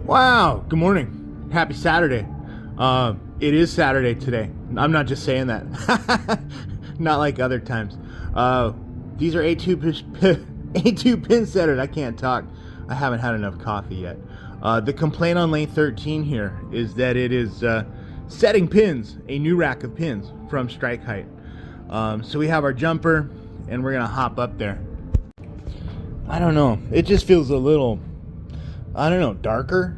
Wow, good morning. Happy Saturday. It is Saturday today. I'm not just saying that. Not like other times. These are A2 pin setters. I can't talk. I haven't had enough coffee yet. The complaint on lane 13 here is that it is setting pins, a new rack of pins from strike height. So we have our jumper and we're gonna hop up there. I don't know. It just feels a little, I don't know, darker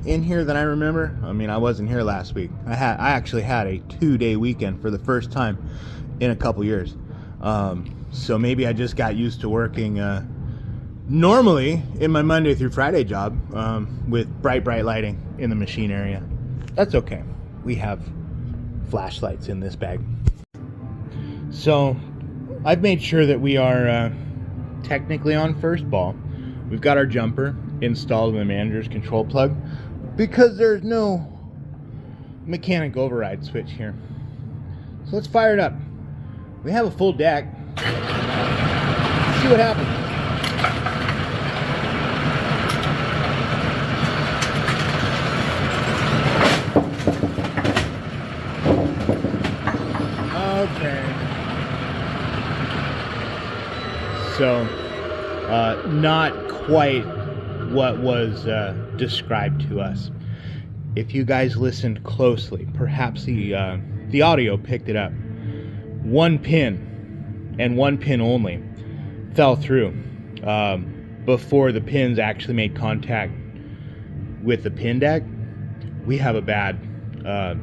in here than I remember. I mean, I wasn't here last week. I actually had a 2-day weekend for the first time in a couple years. So maybe I just got used to working normally in my Monday through Friday job with bright lighting in the machine area. That's okay. We have flashlights in this bag. So I've made sure that we are technically on first ball. We've got our jumper installed in the manager's control plug because there's no mechanic override switch here. So let's fire it up. We have a full deck. Let's see what happens. Okay. So, not quite what was described to us. If you guys listened closely, perhaps the audio picked it up. One pin, and one pin only, fell through before the pins actually made contact with the pin deck. We have a bad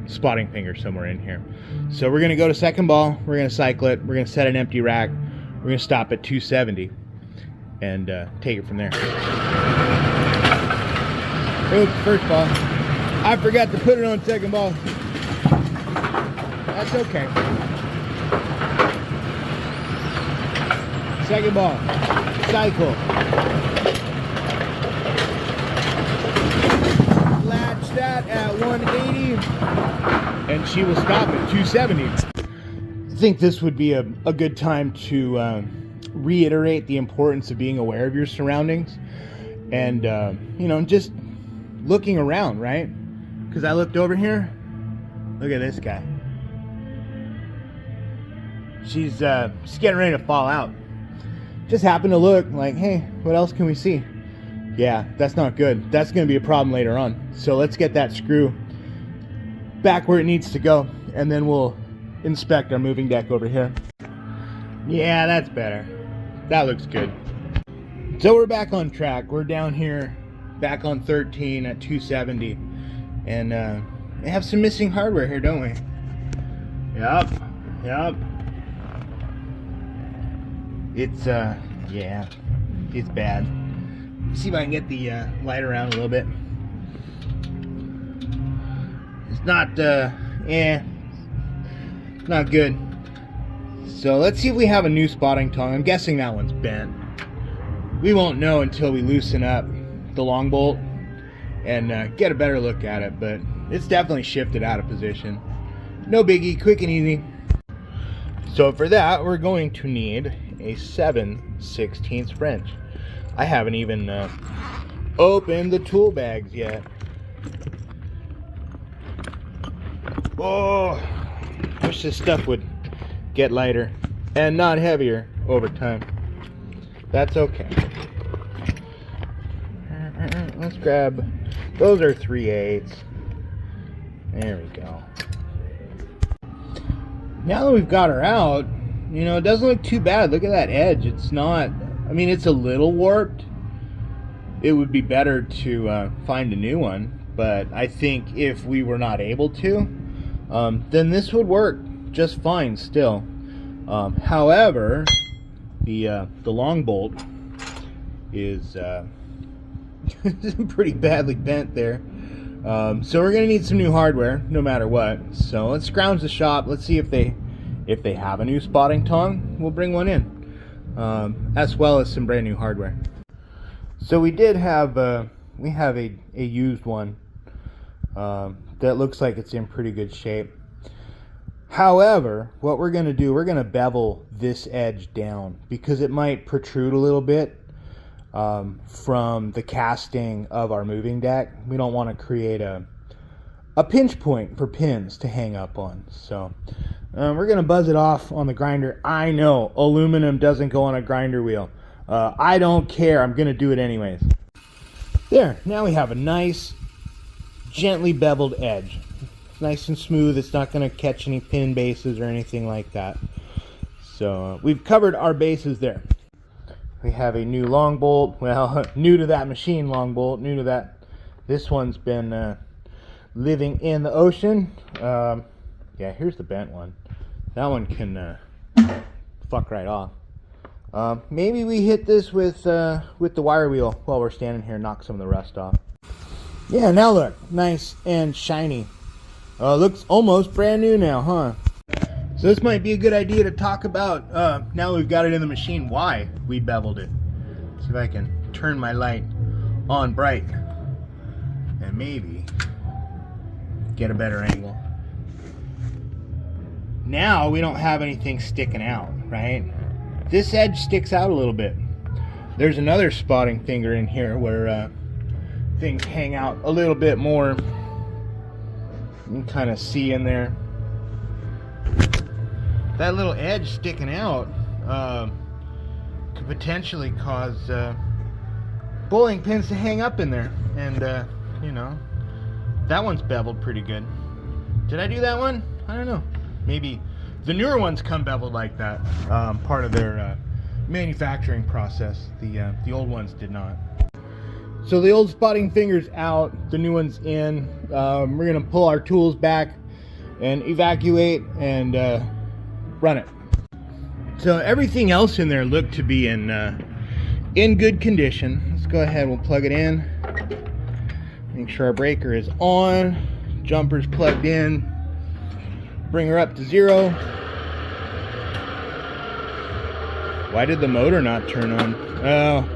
spotting finger somewhere in here. So we're going to go to second ball, we're going to cycle it, we're going to set an empty rack, we're going to stop at 270 and take it from there. Oops, first ball. I forgot to put it on second ball. That's okay. Second ball, cycle. Latch that at 180, and she will stop at 270. I think this would be a good time to reiterate the importance of being aware of your surroundings and, you know, just looking around, right? Because I looked over here. Look at this guy. She's getting ready to fall out. Just happened to look like, hey, what else can we see? Yeah, that's not good. That's going to be a problem later on. So let's get that screw back where it needs to go, and then we'll inspect our moving deck over here. Yeah, that's better. That looks good. So we're back on track. We're down here, back on 13 at 270, and we have some missing hardware here, don't we? Yep. It's yeah, it's bad. See if I can get the light around a little bit. It's not not good. So let's see if we have a new spotting tong. I'm guessing that one's bent. We won't know until we loosen up the long bolt and get a better look at it, but it's definitely shifted out of position. No biggie, quick and easy. So for that, we're going to need a 7/16 wrench. I haven't even opened the tool bags yet. Oh, wish this stuff would get lighter and not heavier over time. That's okay. Let's grab, those are 3/8. There we go. Now that we've got her out, you know, it doesn't look too bad. Look at that edge. It's not, I mean, it's a little warped. It would be better to find a new one, but I think if we were not able to, then this would work just fine still. However, the long bolt is pretty badly bent there. So we're gonna need some new hardware no matter what. So let's scrounge the shop. Let's see if they have a new spotting tong. We'll bring one in, as well as some brand new hardware. So we did have we have a used one that looks like it's in pretty good shape. However, what we're gonna do, we're gonna bevel this edge down because it might protrude a little bit. from the casting of our moving deck. We don't want to create a pinch point for pins to hang up on. So we're going to buzz it off on the grinder. I know aluminum doesn't go on a grinder wheel. I don't care. I'm going to do it anyways. There. Now we have a nice, gently beveled edge. It's nice and smooth. It's not going to catch any pin bases or anything like that. So we've covered our bases there. We have a new long bolt. Well, new to that machine long bolt. New to that. This one's been living in the ocean. Yeah, here's the bent one. That one can fuck right off. Maybe we hit this with the wire wheel while we're standing here, knock some of the rust off. Yeah, now look, nice and shiny. Looks almost brand new now, huh? So this might be a good idea to talk about, now we've got it in the machine, why we beveled it. See if I can turn my light on bright and maybe get a better angle. Now we don't have anything sticking out, right? This edge sticks out a little bit. There's another spotting finger in here where things hang out a little bit more. You can kind of see in there. That little edge sticking out could potentially cause bowling pins to hang up in there. And, you know, that one's beveled pretty good. Did I do that one? I don't know. Maybe the newer ones come beveled like that. Part of their manufacturing process. The old ones did not. So the old spotting finger's out, the new one's in. We're gonna pull our tools back and evacuate and run it. So everything else in there looked to be in good condition. Let's go ahead, we'll plug it in. Make sure our breaker is on, jumper's plugged in. Bring her up to 0. Why did the motor not turn on? Oh,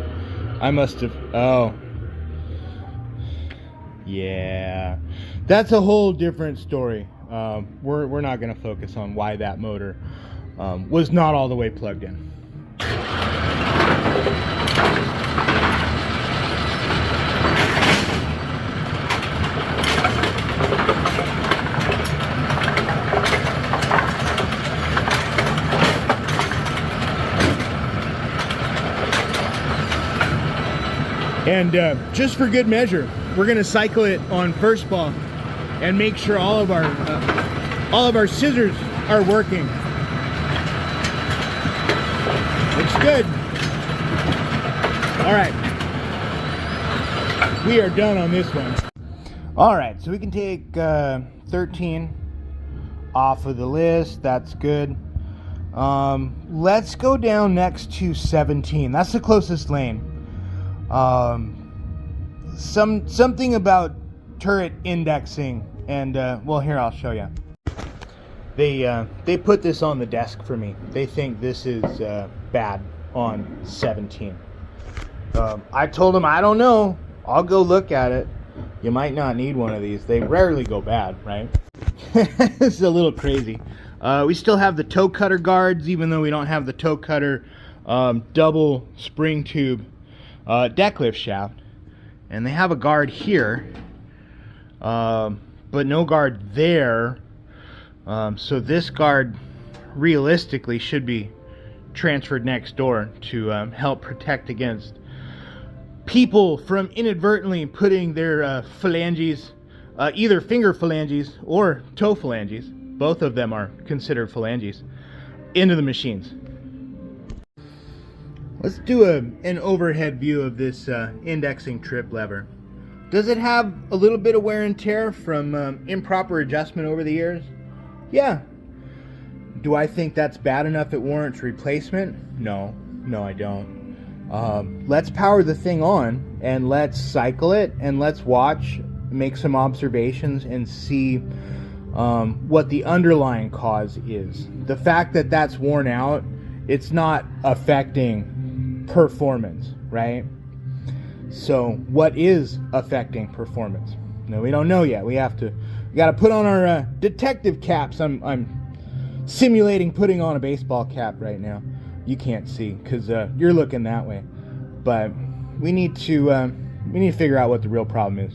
I must have, oh. Yeah, that's a whole different story. We're not gonna focus on why that motor was not all the way plugged in. And just for good measure, we're gonna cycle it on first ball and make sure all of our scissors are working. Looks good. All right, we are done on this one. All right, so we can take 13 off of the list. That's good. Let's go down next to 17. That's the closest lane. Something about turret indexing, and well, here, I'll show you. They put this on the desk for me. They think this is bad on 17. I told them, I don't know, I'll go look at it. You might not need one of these. They rarely go bad, right? This is a little crazy. We still have the toe cutter guards, even though we don't have the toe cutter double spring tube deck lift shaft, and they have a guard here, but no guard there. So this guard realistically should be transferred next door to help protect against people from inadvertently putting their phalanges, either finger phalanges or toe phalanges, both of them are considered phalanges, into the machines. Let's do an overhead view of this indexing trip lever. Does it have a little bit of wear and tear from improper adjustment over the years? Yeah. Do I think that's bad enough it warrants replacement? No, I don't. Let's power the thing on and let's cycle it and let's watch, make some observations and see what the underlying cause is. The fact that that's worn out, it's not affecting performance, right? So what is affecting performance? No, we don't know yet. We got to put on our detective caps. I'm simulating putting on a baseball cap right now. You can't see because you're looking that way, but we need to figure out what the real problem is.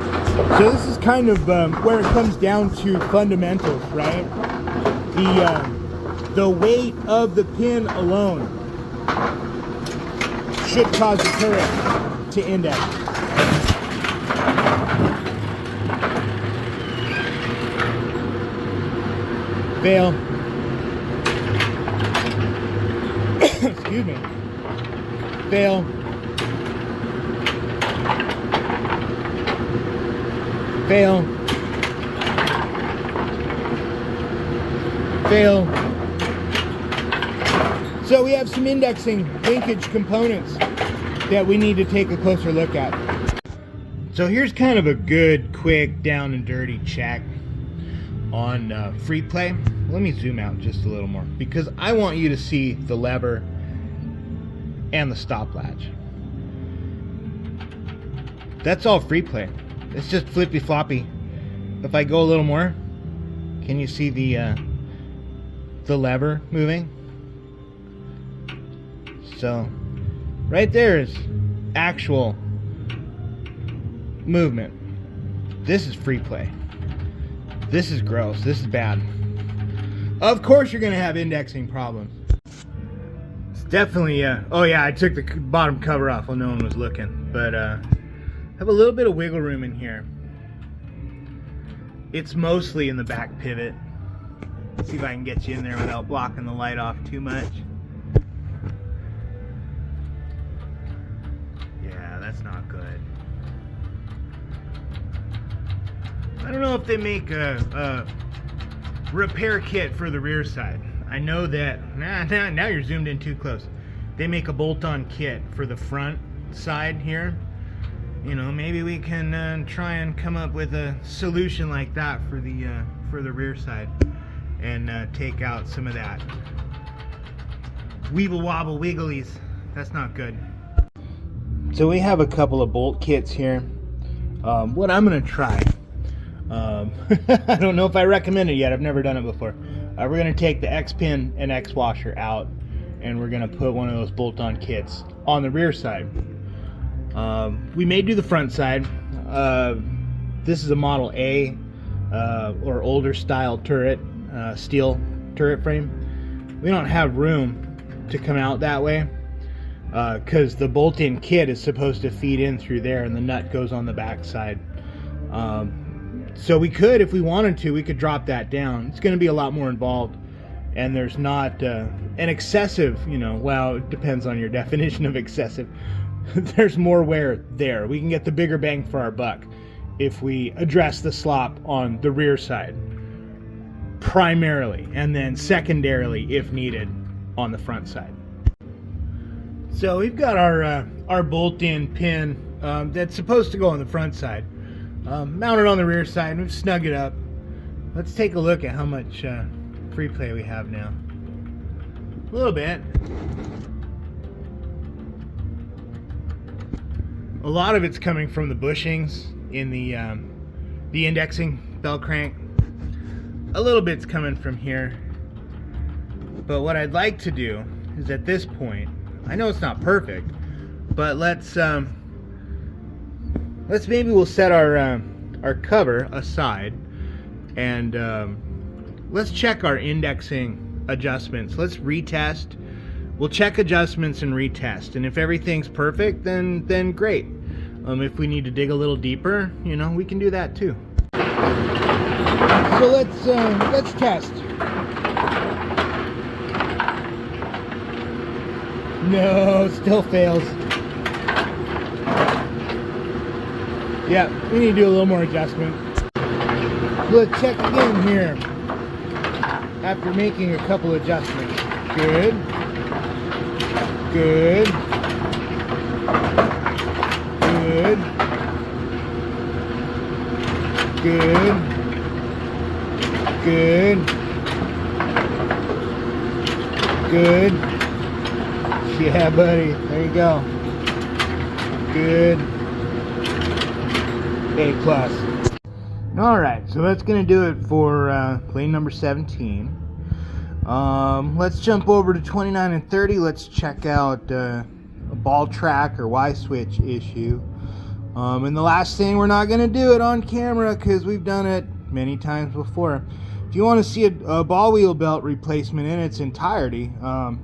So this is kind of where it comes down to fundamentals, right? The weight of the pin alone should cause the turret to index. Fail. Excuse me. Fail. Fail. Fail. So we have some indexing linkage components that we need to take a closer look at. So here's kind of a good, quick, down and dirty check on free play. Let me zoom out just a little more because I want you to see the lever and the stop latch. That's all free play. It's just flippy floppy. If I go a little more, can you see the lever moving? So right there is actual movement. This is free play. This is gross. This is bad. Of course you're gonna have indexing problems. It's definitely oh yeah, I took the bottom cover off while no one was looking, but have a little bit of wiggle room in here. It's mostly in the back pivot. Let's see if I can get you in there without blocking the light off too much. Yeah, that's not good. I don't know if they make a repair kit for the rear side. I know that, now you're zoomed in too close. They make a bolt-on kit for the front side here. You know, maybe we can try and come up with a solution like that for the rear side and take out some of that weeble wobble wigglies. That's not good. So we have a couple of bolt kits here. What I'm gonna try, I don't know if I recommend it yet, I've never done it before. We're gonna take the X pin and X washer out and we're gonna put one of those bolt-on kits on the rear side. We may do the front side. This is a Model A or older style turret, steel turret frame. We don't have room to come out that way because the bolt-in kit is supposed to feed in through there and the nut goes on the back side. So we could, if we wanted to, we could drop that down. It's going to be a lot more involved and there's not an excessive, you know, well, it depends on your definition of excessive. There's more wear there. We can get the bigger bang for our buck if we address the slop on the rear side primarily, and then secondarily if needed on the front side. So we've got our bolt-in pin that's supposed to go on the front side mounted on the rear side. We've snug it up. Let's take a look at how much free play we have now. A little bit. A lot of it's coming from the bushings in the indexing bell crank. A little bit's coming from here. But what I'd like to do is at this point, I know it's not perfect, but let's maybe we'll set our cover aside and let's check our indexing adjustments. Let's retest. We'll check adjustments and retest, and if everything's perfect, then great. If we need to dig a little deeper, you know, we can do that too. So let's test. No, still fails. Yeah, we need to do a little more adjustment. Let's check again here after making a couple adjustments. Good. Good. Good. Good. Good. Good. Yeah, buddy. There you go. Good. A+. Alright, so that's going to do it for lane number 17. Let's jump over to 29 and 30. Let's check out a ball track or Y switch issue. And the last thing, we're not going to do it on camera because we've done it many times before. If you want to see a ball wheel belt replacement in its entirety,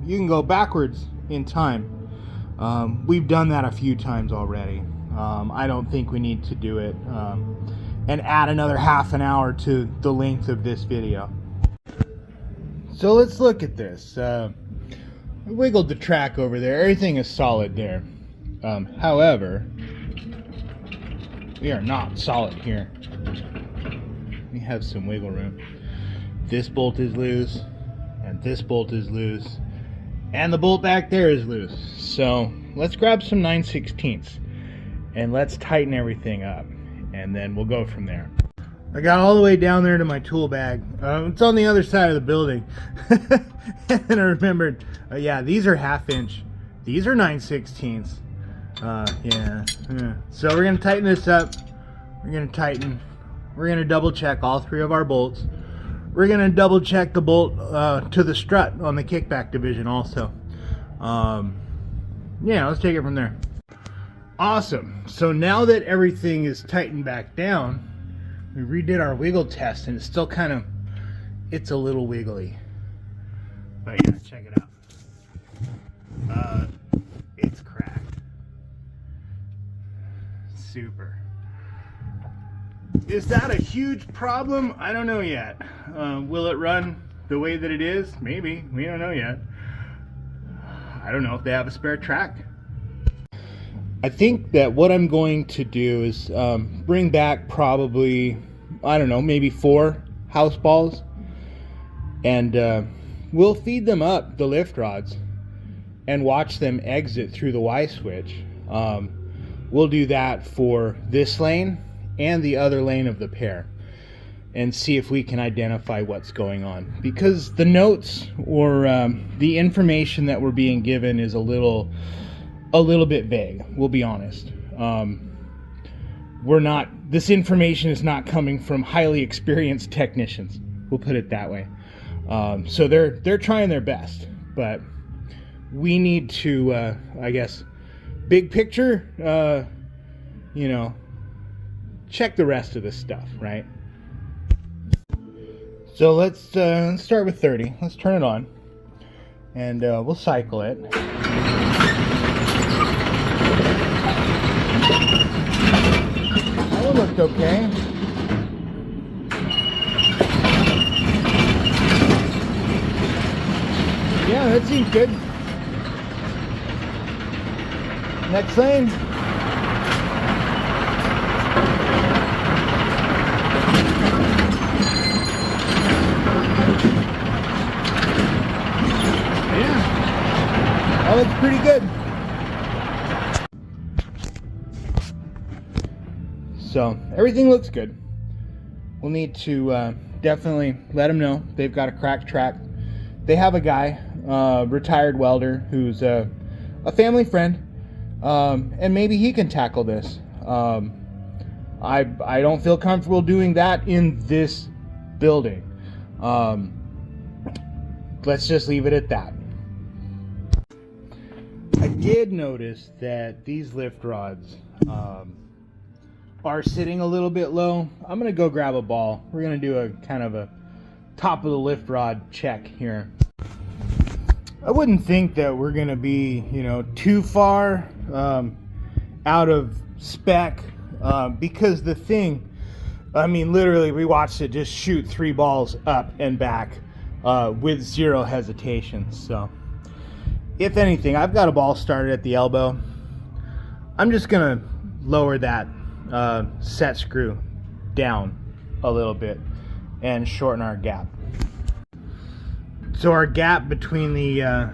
you can go backwards in time. We've done that a few times already. I don't think we need to do it and add another half an hour to the length of this video. So let's look at this. I wiggled the track over there. Everything is solid there. However, we are not solid here. We have some wiggle room. This bolt is loose, and this bolt is loose, and the bolt back there is loose. So let's grab some 9/16ths and let's tighten everything up, and then we'll go from there. I got all the way down there to my tool bag. It's on the other side of the building. And I remembered, yeah, these are 1/2 inch. These are 9/16ths. Yeah. So we're going to tighten this up. We're going to double check all 3 of our bolts. We're going to double check the bolt to the strut on the kickback division also. Yeah, let's take it from there. Awesome. So now that everything is tightened back down, we redid our wiggle test, and it's still kind of, it's a little wiggly. But yeah, check it out. It's cracked. Super. Is that a huge problem? I don't know yet. Will it run the way that it is? Maybe. We don't know yet. I don't know if they have a spare track. I think that what I'm going to do is bring back probably, I don't know, maybe 4 house balls, and we'll feed them up the lift rods and watch them exit through the Y switch. We'll do that for this lane and the other lane of the pair and see if we can identify what's going on, because the notes or the information that we're being given is a little bit vague. We'll be honest. This information is not coming from highly experienced technicians. We'll put it that way. So they're trying their best, but we need to, I guess, big picture, you know, check the rest of this stuff, right? So let's start with 30. Let's turn it on, and we'll cycle it. That one looked okay. Yeah, that seems good. Next lane. Yeah, that looks pretty good. So everything looks good. We'll need to definitely let them know they've got a cracked track. They have a guy, retired welder, who's a family friend, and maybe he can tackle this. I don't feel comfortable doing that in this building. Let's just leave it at that. I did notice that these lift rods are sitting a little bit low. I'm gonna go grab a ball. We're gonna do a kind of a top of the lift rod check here. I wouldn't think that we're gonna be, you know, too far out of spec, because the thing, I mean, literally we watched it just shoot 3 balls up and back with 0 hesitation. So if anything, I've got a ball started at the elbow. I'm just gonna lower that set screw down a little bit and shorten our gap. So our gap between the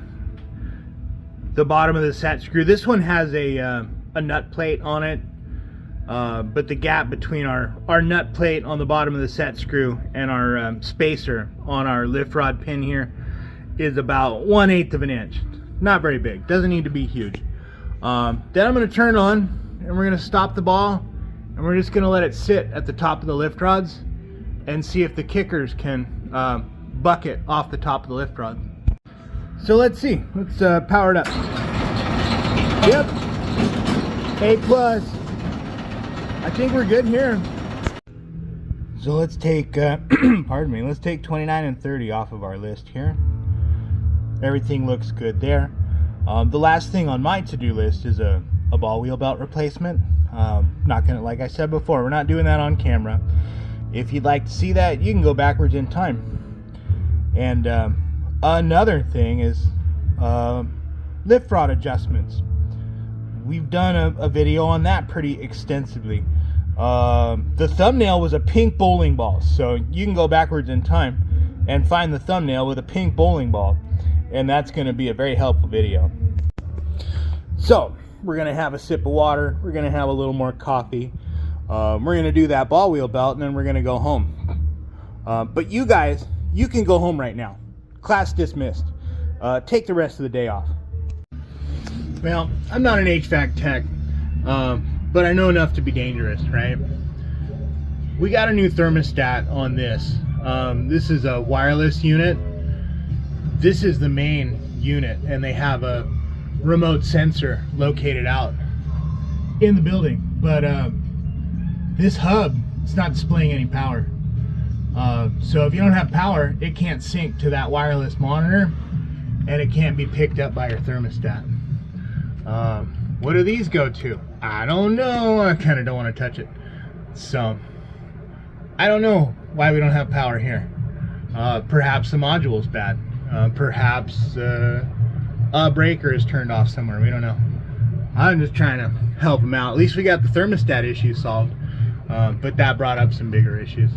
bottom of the set screw, this one has a nut plate on it, but the gap between our nut plate on the bottom of the set screw and our spacer on our lift rod pin here is about 1/8 of an inch. Not very big, doesn't need to be huge. Then I'm going to turn it on, and we're going to stop the ball, and we're just going to let it sit at the top of the lift rods and see if the kickers can bucket off the top of the lift rod. So let's see. Let's power it up. Yep. A plus. I think we're good here. So let's take, pardon me, let's take 29 and 30 off of our list here. Everything looks good there. The last thing on my to-do list is a ball wheel belt replacement. Not gonna, like I said before, we're not doing that on camera. If you'd like to see that, you can go backwards in time. And another thing is lift rod adjustments. We've done a video on that pretty extensively. The thumbnail was a pink bowling ball, so you can go backwards in time and find the thumbnail with a pink bowling ball, and that's going to be a very helpful video. So we're going to have a sip of water, we're going to have a little more coffee, we're going to do that ball wheel belt, and then we're going to go home. But you guys, you can go home right now. Class dismissed. Take the rest of the day off. Well, I'm not an HVAC tech, but I know enough to be dangerous, right? We got a new thermostat on this. This is a wireless unit. This is the main unit, and they have a remote sensor located out in the building. But this hub, it's not displaying any power. So if you don't have power, it can't sync to that wireless monitor, and it can't be picked up by your thermostat. What do these go to? I don't know. I kind of don't want to touch it. So I don't know why we don't have power here. Perhaps the module's bad. Perhaps a breaker is turned off somewhere. We don't know. I'm just trying to help them out. At least we got the thermostat issue solved. But that brought up some bigger issues.